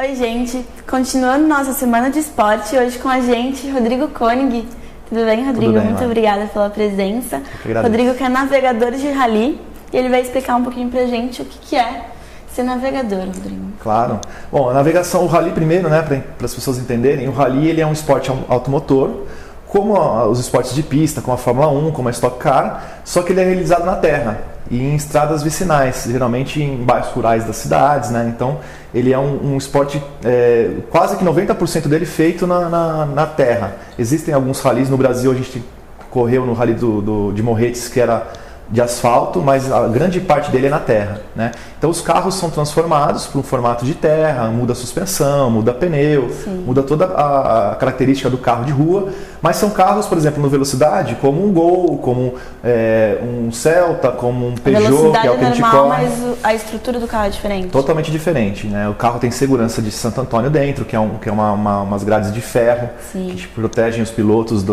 Oi, gente. Continuando nossa semana de esporte, hoje com a gente, Rodrigo Koenig. Tudo bem, Rodrigo? Tudo bem, muito obrigada pela presença. Que Rodrigo que é navegador de rally e ele vai explicar um pouquinho pra gente o que é ser navegador, Rodrigo. Claro. Bom, a navegação, o rally primeiro, né, para as pessoas entenderem, o rally ele é um esporte automotor, como os esportes de pista, como a Fórmula 1, como a Stock Car, só que ele é realizado na terra e em estradas vicinais, geralmente em bairros rurais das cidades, né? Então ele é um esporte, quase que 90% dele feito na terra. Existem alguns rallies no Brasil, a gente correu no rally de Morretes, que era de asfalto, mas a grande parte dele é na terra, né? Então os carros são transformados para um formato de terra, muda a suspensão, muda pneu, Sim. muda toda a característica do carro de rua, mas são carros, por exemplo, no velocidade, como um Gol, como um Celta, como um Peugeot, que é o que a gente normal, corre. mas a estrutura do carro é diferente. Totalmente diferente, né? O carro tem segurança de Santo Antônio dentro, que é umas grades de ferro, Sim. que protegem os pilotos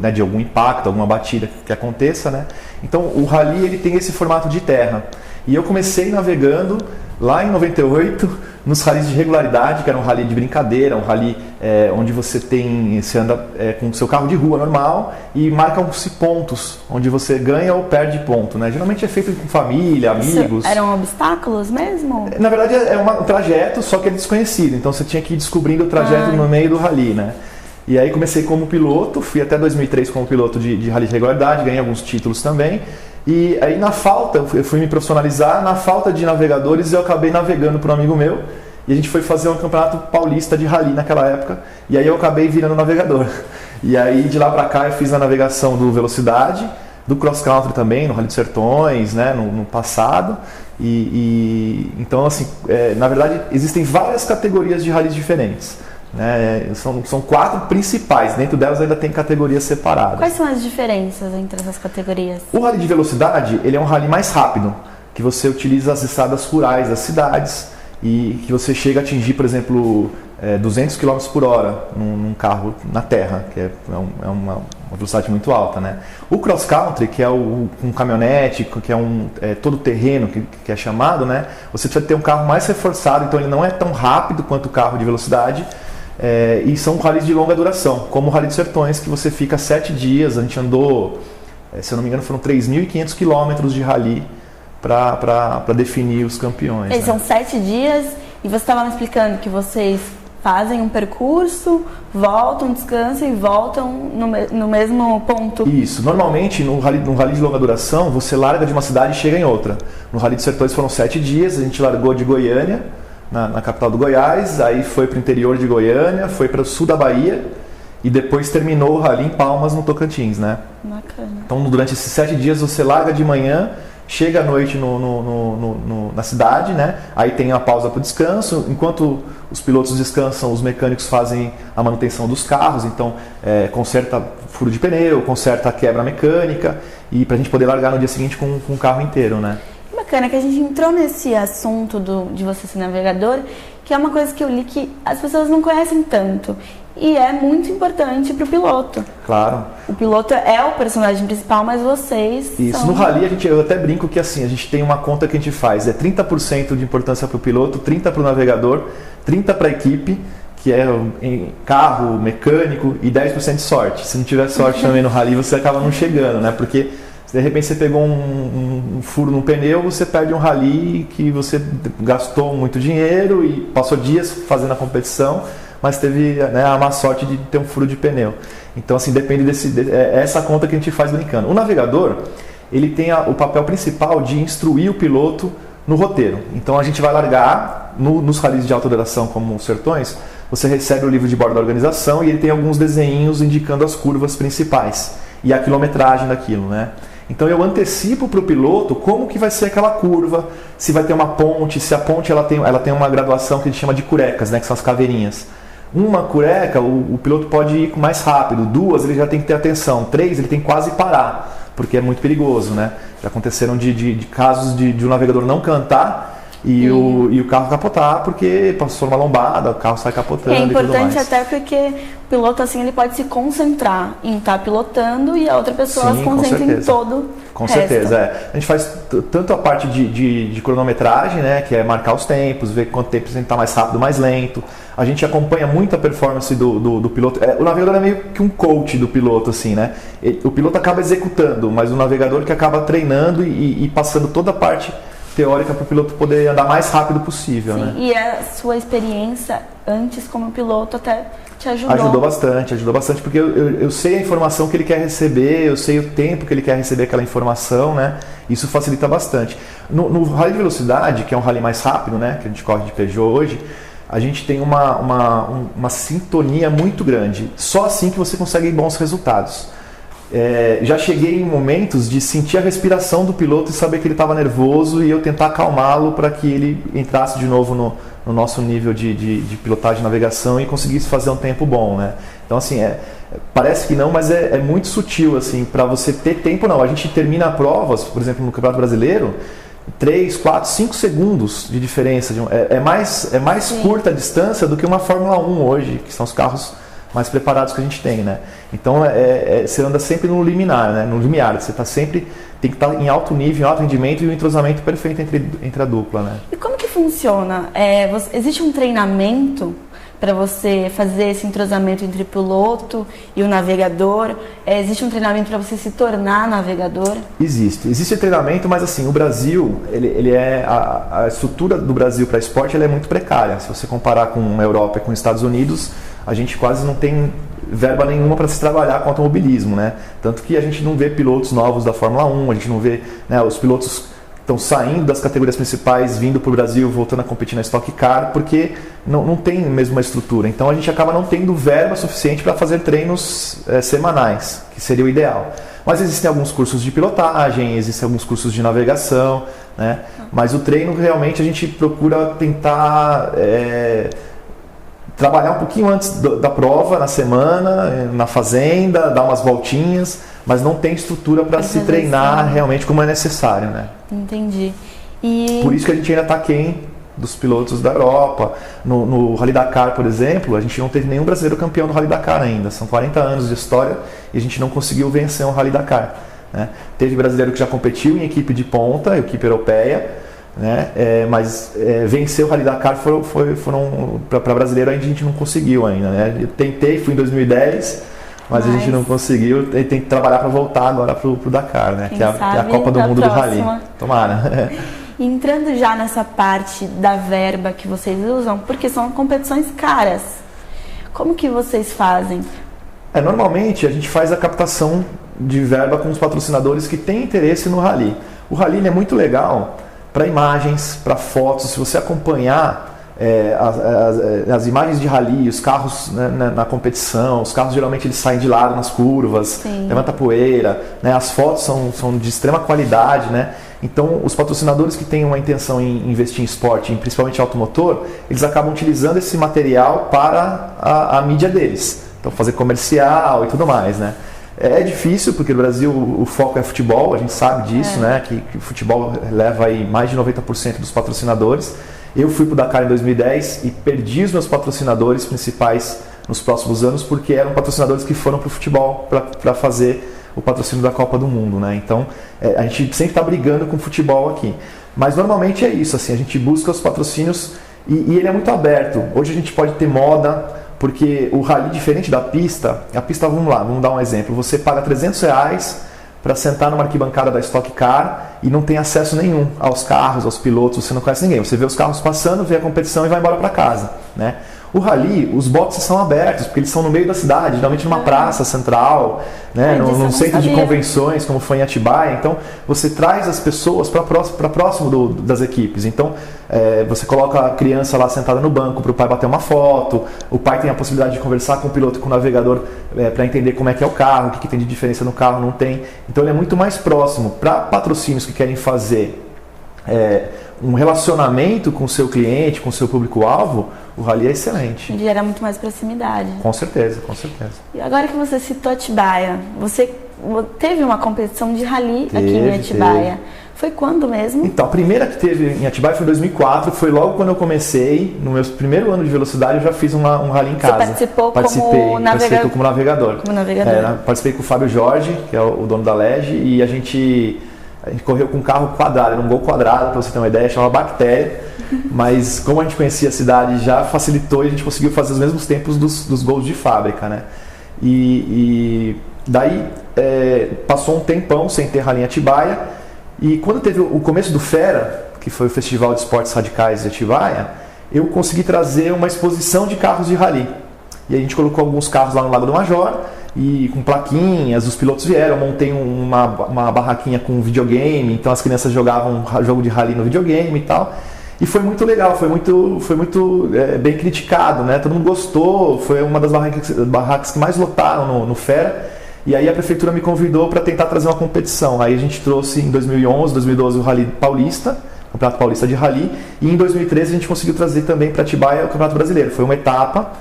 né, de algum impacto, alguma batida que aconteça, né? Então o rally ele tem esse formato de terra. E eu comecei navegando lá em 98 nos rallies de regularidade, que era um rally de brincadeira, um rally onde você anda com o seu carro de rua normal e marcam-se pontos, onde você ganha ou perde ponto, né? Geralmente é feito com família, amigos. Isso eram obstáculos mesmo? Na verdade é um trajeto, só que é desconhecido, então você tinha que ir descobrindo o trajeto no meio do rally, né? E aí comecei como piloto, fui até 2003 como piloto de rally de regularidade, ganhei alguns títulos também. E aí na falta, eu fui me profissionalizar, na falta de navegadores eu acabei navegando para um amigo meu e a gente foi fazer um campeonato paulista de rally naquela época e aí eu acabei virando navegador. E aí de lá para cá eu fiz a navegação do Velocidade, do Cross Country também, no Rally dos Sertões, né, no passado. Então assim, na verdade existem várias categorias de rallies diferentes. Né? São 4 principais, dentro delas ainda tem categorias separadas. Quais são as diferenças entre essas categorias? O rally de velocidade ele é um rally mais rápido, que você utiliza as estradas rurais das cidades e que você chega a atingir, por exemplo, 200 km por hora num carro na terra, que é uma velocidade muito alta. Né? O cross country, que é um caminhonete, que é todo terreno, que é chamado, né? Você precisa ter um carro mais reforçado, então ele não é tão rápido quanto o carro de velocidade. E são rallies de longa duração, como o Rally dos Sertões, que você fica 7 dias, a gente andou, se eu não me engano, foram 3.500 quilômetros de rally para definir os campeões. Né? São 7 dias e você estava me explicando que vocês fazem um percurso, voltam, descansam e voltam no mesmo ponto. Isso, normalmente no rally de longa duração você larga de uma cidade e chega em outra. No Rally dos Sertões foram 7 dias, a gente largou de Goiânia, na capital do Goiás, aí foi para o interior de Goiânia, foi para o sul da Bahia e depois terminou o rally em Palmas, no Tocantins, né? Bacana. Então durante esses 7 dias você larga de manhã, chega à noite na cidade, né? Aí tem a pausa para o descanso, enquanto os pilotos descansam, os mecânicos fazem a manutenção dos carros, então conserta furo de pneu, conserta a quebra mecânica e para a gente poder largar no dia seguinte com o carro inteiro, né? Bacana que a gente entrou nesse assunto de você ser navegador, que é uma coisa que eu li que as pessoas não conhecem tanto e é muito importante para o piloto. Claro. O piloto é o personagem principal, mas vocês Isso, no rally eu até brinco que assim, a gente tem uma conta que a gente faz, 30% de importância para o piloto, 30% para o navegador, 30% para a equipe, que é em carro, mecânico e 10% de sorte. Se não tiver sorte também no rally, você acaba não chegando, né? Porque se de repente você pegou um furo no pneu, você perde um rally que você gastou muito dinheiro e passou dias fazendo a competição, mas teve, né, a má sorte de ter um furo de pneu. Então assim, depende essa conta que a gente faz brincando. O navegador, ele tem o papel principal de instruir o piloto no roteiro. Então a gente vai largar nos rallies de alta duração como os Sertões, você recebe o livro de bordo da organização e ele tem alguns desenhinhos indicando as curvas principais e a quilometragem daquilo, né? Então eu antecipo para o piloto como que vai ser aquela curva, se vai ter uma ponte, se a ponte ela tem uma graduação que a gente chama de curecas, né, que são as caveirinhas. Uma cureca, o piloto pode ir mais rápido, 2 ele já tem que ter atenção, 3 ele tem que quase parar, porque é muito perigoso, né? Já aconteceram de casos de um navegador não cantar e o carro capotar porque passou uma lombada, o carro sai capotando e tudo mais. É importante até porque o piloto assim ele pode se concentrar em estar pilotando e a outra pessoa se concentra em todo. Com certeza, A gente faz tanto a parte de cronometragem, né, que é marcar os tempos, ver quanto tempo você está mais rápido, mais lento. A gente acompanha muito a performance do piloto. O navegador é meio que um coach do piloto, assim, né? O piloto acaba executando, mas o navegador que acaba treinando e passando toda a parte teórica para o piloto poder andar mais rápido possível. Sim, né? E a sua experiência antes como piloto até te ajudou? Ajudou bastante, porque eu sei a informação que ele quer receber, eu sei o tempo que ele quer receber aquela informação, né? Isso facilita bastante. No rally de velocidade, que é um rally mais rápido, né? Que a gente corre de Peugeot hoje, a gente tem uma sintonia muito grande. Só assim que você consegue bons resultados. Já cheguei em momentos de sentir a respiração do piloto e saber que ele estava nervoso e eu tentar acalmá-lo para que ele entrasse de novo no nosso nível de pilotagem e navegação e conseguisse fazer um tempo bom, né? Então assim, parece que não, mas é muito sutil assim, para você ter tempo não. A gente termina provas, por exemplo, no Campeonato Brasileiro, 3, 4, 5 segundos de diferença. É mais curta a distância do que uma Fórmula 1 hoje, que são os carros mais preparados que a gente tem, né? Então você anda sempre no limiar, né? No limiar, você tem que estar em alto nível, em alto rendimento e um entrosamento perfeito entre a dupla, né? E como que funciona? Existe um treinamento para você fazer esse entrosamento entre o piloto e o navegador? Existe um treinamento para você se tornar navegador? Existe treinamento, mas assim, o Brasil, a estrutura do Brasil para esporte ela é muito precária. Se você comparar com a Europa e com os Estados Unidos, a gente quase não tem verba nenhuma para se trabalhar com automobilismo, né? Tanto que a gente não vê pilotos novos da Fórmula 1, a gente não vê, né, os pilotos estão saindo das categorias principais, vindo para o Brasil, voltando a competir na Stock Car, porque não tem mesmo uma estrutura. Então a gente acaba não tendo verba suficiente para fazer treinos semanais, que seria o ideal. Mas existem alguns cursos de pilotagem, existem alguns cursos de navegação, né? Mas o treino realmente a gente procura tentar trabalhar um pouquinho antes da prova, na semana, na fazenda, dar umas voltinhas, mas não tem estrutura para se treinar realmente como é necessário, né? Entendi. Por isso que a gente ainda está aquém dos pilotos da Europa. No Rally Dakar, por exemplo, a gente não teve nenhum brasileiro campeão do Rally Dakar ainda. São 40 anos de história e a gente não conseguiu vencer um Rally Dakar, né? Teve brasileiro que já competiu em equipe de ponta, equipe europeia, né? Mas vencer o Rally Dakar foram para brasileiro a gente não conseguiu ainda, né? Eu tentei, fui em 2010, mas a gente não conseguiu e tem que trabalhar para voltar agora para o Dakar, né? Que é a Copa do Mundo do Rally. Tomara. Entrando já nessa parte da verba que vocês usam, porque são competições caras, como que vocês fazem? Normalmente a gente faz a captação de verba com os patrocinadores que têm interesse no Rally. O Rally é muito legal para imagens, para fotos. Se você acompanhar as imagens de rally, os carros, né, na competição, os carros geralmente eles saem de lado nas curvas, levanta poeira, né, as fotos são de extrema qualidade, né? Então os patrocinadores que têm uma intenção em investir em esporte, principalmente automotor, eles acabam utilizando esse material para a mídia deles, então fazer comercial e tudo mais, né? É difícil, porque no Brasil o foco é futebol, a gente sabe disso, né? Que o futebol leva aí mais de 90% dos patrocinadores. Eu fui para o Dakar em 2010 e perdi os meus patrocinadores principais nos próximos anos, porque eram patrocinadores que foram para o futebol para fazer o patrocínio da Copa do Mundo, né? Então a gente sempre está brigando com o futebol aqui. Mas normalmente é isso, assim, a gente busca os patrocínios e ele é muito aberto. Hoje a gente pode ter moda, porque o rally, diferente da pista, a pista, vamos dar um exemplo, você paga R$300 para sentar numa arquibancada da Stock Car e não tem acesso nenhum aos carros, aos pilotos, você não conhece ninguém. Você vê os carros passando, vê a competição e vai embora para casa, né? O rally, os boxes são abertos, porque eles são no meio da cidade, geralmente numa praça central, né, num centro de convenções, como foi em Atibaia. Então, você traz as pessoas para próximo das equipes. Então, você coloca a criança lá sentada no banco para o pai bater uma foto, o pai tem a possibilidade de conversar com o piloto e com o navegador para entender como é que é o carro, o que tem de diferença no carro, não tem. Então, ele é muito mais próximo para patrocínios que querem fazer um relacionamento com o seu cliente, com o seu público-alvo. O rally é excelente. Ele gera muito mais proximidade. Com certeza, com certeza. E agora que você citou Atibaia, você teve uma competição de rally aqui em Atibaia. Foi quando mesmo? Então, a primeira que teve em Atibaia foi em 2004, foi logo quando eu comecei, no meu primeiro ano de velocidade eu já fiz um rally em casa. Você participei como navegador. Como navegador. Participei com o Fábio Jorge, que é o dono da LEG, e a gente correu com um carro quadrado, era um Gol quadrado, para você ter uma ideia, chamava Bactéria, mas como a gente conhecia a cidade já facilitou e a gente conseguiu fazer os mesmos tempos dos gols de fábrica, né? E daí passou um tempão sem ter rally em Atibaia. E quando teve o começo do FERA, que foi o Festival de Esportes Radicais de Atibaia, eu consegui trazer uma exposição de carros de rally. E a gente colocou alguns carros lá no Lago do Major, e com plaquinhas, os pilotos vieram, eu montei uma barraquinha com videogame, então as crianças jogavam jogo de rally no videogame e tal. E foi muito legal, foi muito bem criticado, né? Todo mundo gostou, foi uma das barracas que mais lotaram no FERA. E aí a prefeitura me convidou para tentar trazer uma competição. Aí a gente trouxe em 2011, 2012 o Rally Paulista, o Campeonato Paulista de Rally, e em 2013 a gente conseguiu trazer também para Atibaia o Campeonato Brasileiro. Foi uma etapa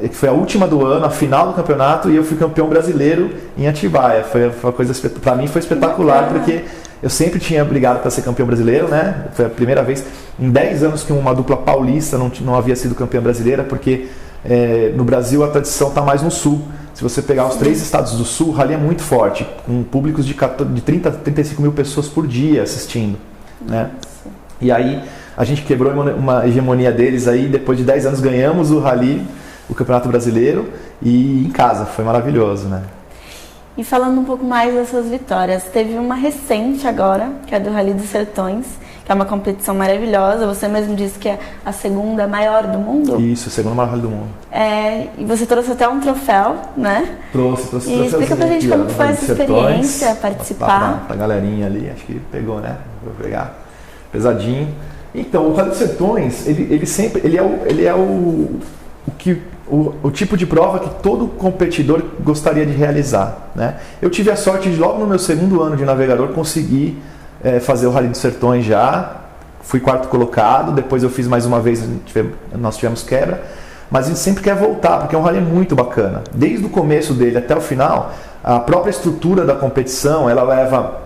que foi a última do ano, a final do campeonato, e eu fui campeão brasileiro em Atibaia. Foi uma coisa, para mim foi espetacular, porque eu sempre tinha brigado para ser campeão brasileiro, né? Foi a primeira vez em 10 anos que uma dupla paulista não havia sido campeã brasileira, porque no Brasil a tradição está mais no sul. Se você pegar os 3 estados do sul, o rally é muito forte, com públicos de 30 a 35 mil pessoas por dia assistindo, né? E aí a gente quebrou uma hegemonia deles aí, depois de 10 anos ganhamos o rally, o Campeonato Brasileiro, e em casa, foi maravilhoso, né? E falando um pouco mais das suas vitórias, teve uma recente agora, que é do Rally dos Sertões, que é uma competição maravilhosa. Você mesmo disse que é a segunda maior do mundo? Isso, a segunda maior rally do mundo. E você trouxe até um troféu, né? Trouxe E explica pra gente como foi essa experiência, participar. Pra galerinha ali, acho que pegou, né? Vou pegar. Pesadinho. Então, o Rally dos Sertões, ele é o tipo de prova que todo competidor gostaria de realizar, né? Eu tive a sorte de, logo no meu segundo ano de navegador, conseguir fazer o Rally dos Sertões já. Fui 4º colocado, depois eu fiz mais uma vez, nós tivemos quebra, mas a gente sempre quer voltar, porque é um rally muito bacana. Desde o começo dele até o final, a própria estrutura da competição, ela leva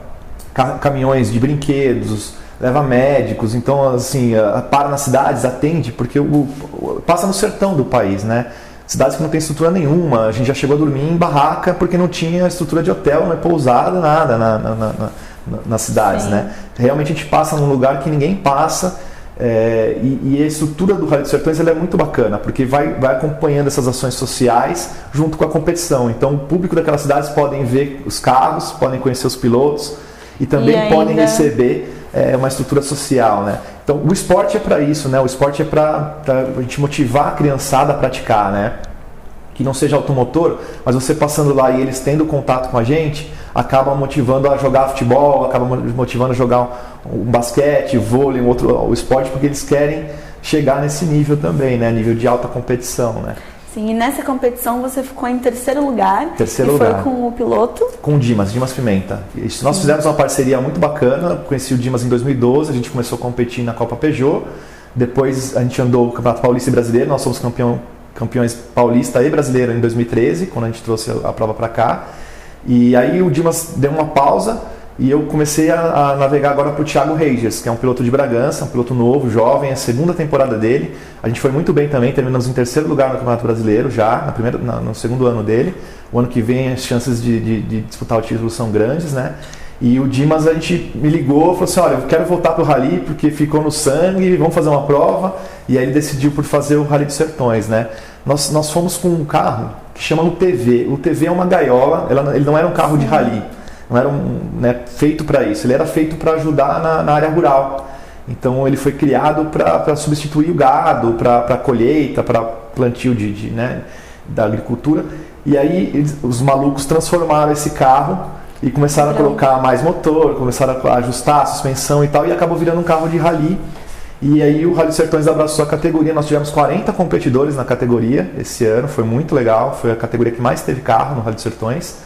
caminhões de brinquedos, leva médicos, então assim, para nas cidades, atende, porque passa no sertão do país, né? Cidades que não tem estrutura nenhuma, a gente já chegou a dormir em barraca porque não tinha estrutura de hotel, não é pousada, nada nas cidades, né? Realmente a gente passa num lugar que ninguém passa, e a estrutura do Rally dos Sertões ela é muito bacana, porque vai acompanhando essas ações sociais junto com a competição. Então o público daquelas cidades podem ver os carros, podem conhecer os pilotos e também podem receber uma estrutura social, né? Então o esporte é para isso, né? O esporte é para a gente motivar a criançada a praticar, né? Que não seja automotor, mas você passando lá e eles tendo contato com a gente, acaba motivando a jogar futebol, acaba motivando a jogar um basquete, vôlei, o esporte, porque eles querem chegar nesse nível também, né? Nível de alta competição, né? Sim, e nessa competição você ficou em terceiro lugar. Terceiro lugar. Foi com o piloto? Com o Dimas Pimenta. Nós fizemos uma parceria muito bacana, conheci o Dimas em 2012, a gente começou a competir na Copa Peugeot, depois a gente andou o Campeonato Paulista e Brasileiro, nós somos campeões paulista e brasileiro em 2013, quando a gente trouxe a prova para cá. E aí o Dimas deu uma pausa e eu comecei a navegar agora para o Thiago Reigers, que é um piloto de Bragança, um piloto novo, jovem, a segunda temporada dele. A gente foi muito bem também, terminamos em terceiro lugar no Campeonato Brasileiro já, no segundo ano dele. O ano que vem as chances de disputar o título são grandes, né? E o Dimas, a gente me ligou, falou assim, olha, eu quero voltar para o Rally porque ficou no sangue, vamos fazer uma prova. E aí ele decidiu por fazer o Rally dos Sertões, né? Nós fomos com um carro que chama UTV. O UTV é uma gaiola, ele não era um carro de rally, não era feito para isso, ele era feito para ajudar na área rural. Então ele foi criado para substituir o gado, para colheita, para plantio da agricultura. E aí os malucos transformaram esse carro e começaram a colocar mais motor, começaram a ajustar a suspensão e tal, e acabou virando um carro de rally. E aí o Rally dos Sertões abraçou a categoria, nós tivemos 40 competidores na categoria esse ano, foi muito legal, foi a categoria que mais teve carro no Rally dos Sertões.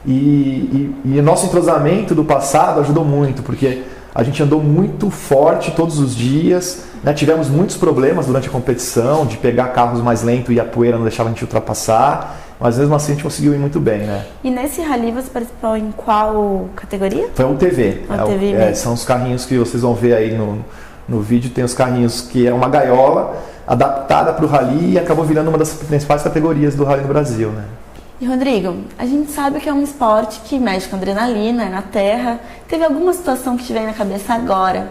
E o nosso entrosamento do passado ajudou muito, porque a gente andou muito forte todos os dias, né? Tivemos muitos problemas durante a competição, de pegar carros mais lentos e a poeira não deixava a gente ultrapassar. mas mesmo assim a gente conseguiu ir muito bem, né? E nesse rally você participou em qual categoria? Foi um TV. UTV São os carrinhos que vocês vão ver aí no vídeo, tem os carrinhos que é uma gaiola adaptada para o rally e acabou virando uma das principais categorias do rally no Brasil, né? E Rodrigo, a gente sabe que é um esporte que mexe com adrenalina, é na terra. Teve alguma situação que te vem na cabeça agora?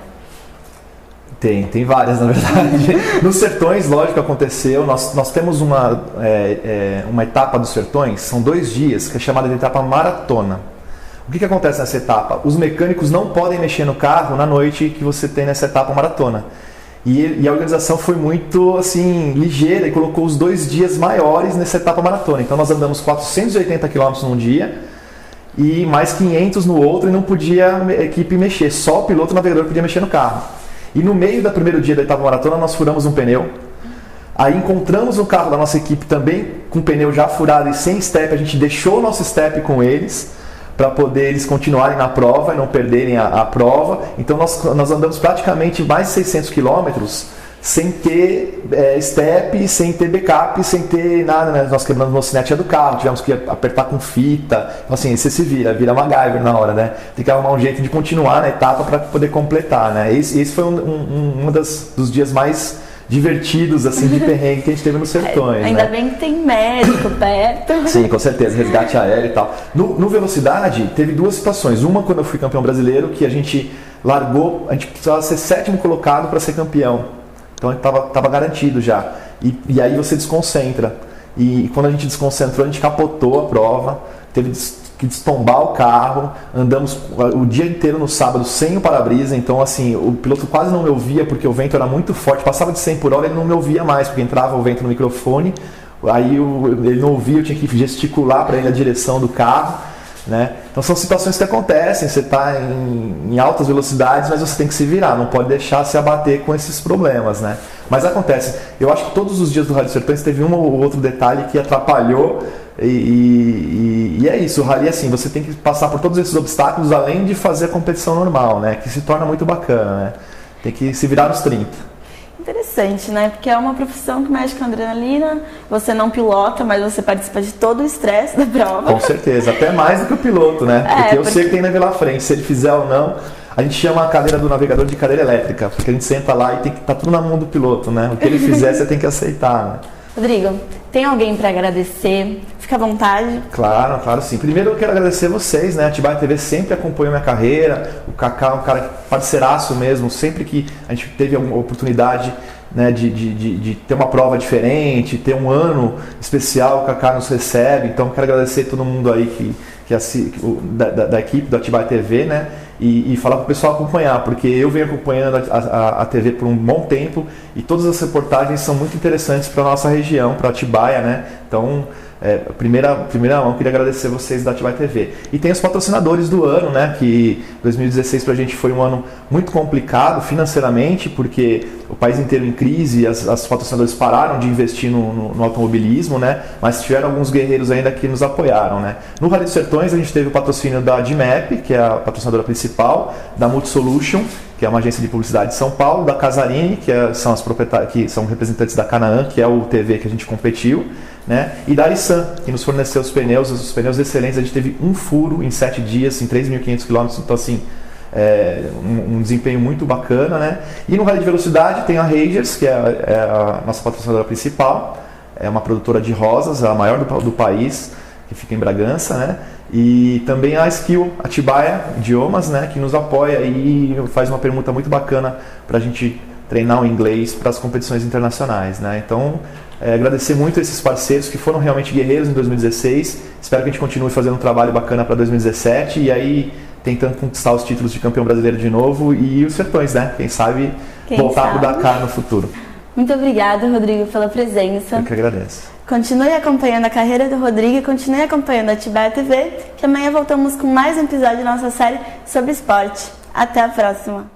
Tem várias, na verdade. Nos Sertões, lógico, aconteceu. Nós temos uma etapa dos Sertões, são 2 dias, que é chamada de etapa maratona. O que acontece nessa etapa? Os mecânicos não podem mexer no carro na noite que você tem nessa etapa maratona. E a organização foi muito assim, ligeira e colocou os 2 dias maiores nessa etapa maratona. Então nós andamos 480 km num dia e mais 500 no outro e não podia a equipe mexer, só o piloto e o navegador podia mexer no carro. E no meio do primeiro dia da etapa maratona nós furamos um pneu. Aí encontramos um carro da nossa equipe também com o pneu já furado e sem step, a gente deixou o nosso step com eles para poder eles continuarem na prova e não perderem a prova. Então nós andamos praticamente mais de 600 quilômetros sem ter step, sem ter backup, sem ter nada, né? Nós quebramos a mocinete do carro, tivemos que apertar com fita. Então, assim, você se vira MacGyver na hora, né? Tem que arrumar um jeito de continuar na etapa para poder completar, né? Esse foi um dos dias mais divertidos, assim, de perrengue que a gente teve nos Sertões. Ainda né? bem que tem médico perto. Sim, com certeza, resgate aéreo e tal. No Velocidade, teve 2 situações. Uma, quando eu fui campeão brasileiro, que a gente largou, a gente precisava ser 7º colocado para ser campeão. Então a gente estava garantido já. E aí você desconcentra. E quando a gente desconcentrou, a gente capotou a prova, teve que destombar o carro, andamos o dia inteiro no sábado sem o para-brisa, então assim, o piloto quase não me ouvia porque o vento era muito forte, passava de 100 por hora, ele não me ouvia mais, porque entrava o vento no microfone, aí ele não ouvia, eu tinha que gesticular para ele a direção do carro, né? Então são situações que acontecem, você está em altas velocidades, mas você tem que se virar, não pode deixar se abater com esses problemas, né? Mas acontece, eu acho que todos os dias do Rally dos Sertões teve um ou outro detalhe que atrapalhou. E é isso, o rally assim, você tem que passar por todos esses obstáculos além de fazer a competição normal, né? Que se torna muito bacana, né? Tem que se virar nos 30. Interessante, né? Porque é uma profissão que mexe com adrenalina, você não pilota, mas você participa de todo o estresse da prova. Com certeza, até mais do que o piloto, né? Porque eu sei que tem neve lá frente, se ele fizer ou não. A gente chama a cadeira do navegador de cadeira elétrica, porque a gente senta lá e tem que estar tudo na mão do piloto, né? O que ele fizer, você tem que aceitar, né? Rodrigo, tem alguém para agradecer? Fica à vontade. Claro sim. Primeiro eu quero agradecer vocês, né? A Atibaia TV sempre acompanhou minha carreira. O Kaká é um cara parceiraço mesmo. Sempre que a gente teve a oportunidade, né, de ter uma prova diferente, ter um ano especial, o Kaká nos recebe. Então eu quero agradecer todo mundo aí da equipe do Atibaia TV, né? E falar para o pessoal acompanhar, porque eu venho acompanhando a TV por um bom tempo e todas as reportagens são muito interessantes para a nossa região, para Atibaia, né? Então, primeira mão, queria agradecer vocês da Atibaia TV. E tem os patrocinadores do ano, né? Que 2016 para a gente foi um ano muito complicado financeiramente, porque o país inteiro em crise, os patrocinadores pararam de investir no automobilismo, né? Mas tiveram alguns guerreiros ainda que nos apoiaram, né? No Rally dos Sertões a gente teve o patrocínio da DIMEP, que é a patrocinadora principal, da Multisolution, que é uma agência de publicidade de São Paulo, da Casarini, são as proprietárias, que são representantes da Canaã, que é o TV que a gente competiu, né? E da Arissan, que nos forneceu os pneus excelentes. A gente teve um furo em 7 dias, em 3.500 km, então assim, um desempenho muito bacana, né? E no Rally de Velocidade tem a Rangers, que é a nossa patrocinadora principal, é uma produtora de rosas, a maior do país, que fica em Bragança, né? E também a Skill Atibaia Idiomas, né, que nos apoia e faz uma permuta muito bacana para a gente treinar o inglês para as competições internacionais, né? Então, agradecer muito a esses parceiros que foram realmente guerreiros em 2016. Espero que a gente continue fazendo um trabalho bacana para 2017 e aí tentando conquistar os títulos de campeão brasileiro de novo e os Sertões, né? Quem sabe voltar para o Dakar no futuro. Muito obrigada, Rodrigo, pela presença. Eu que agradeço. Continue acompanhando a carreira do Rodrigo e continue acompanhando a Atibaia TV, que amanhã voltamos com mais um episódio da nossa série sobre esporte. Até a próxima!